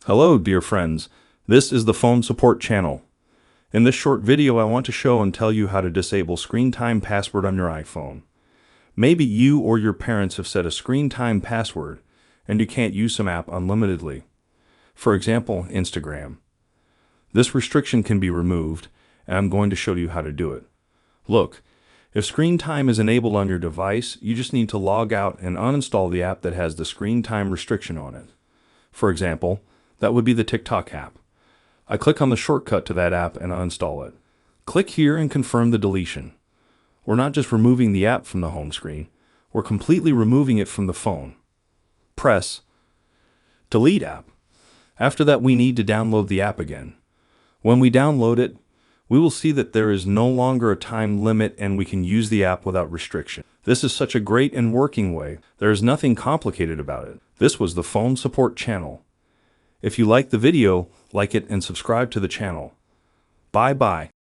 Hello, dear friends. This is the phone support channel. In this short video, I want to show and tell you how to disable screen time password on your iPhone. Maybe you or your parents have set a screen time password and you can't use some app unlimitedly. For example, Instagram. This restriction can be removed, and I'm going to show you how to do it. Look, if screen time is enabled on your device, you just need to log out and uninstall the app that has the screen time restriction on it. For example, that would be the TikTok app. I click on the shortcut to that app and uninstall it. Click here and confirm the deletion. We're not just removing the app from the home screen, we're completely removing it from the phone. Press Delete App. After that, we need to download the app again. When we download it, we will see that there is no longer a time limit and we can use the app without restriction. This is such a great and working way. There is nothing complicated about it. This was the phone support channel. If you like the video, like it and subscribe to the channel. Bye bye.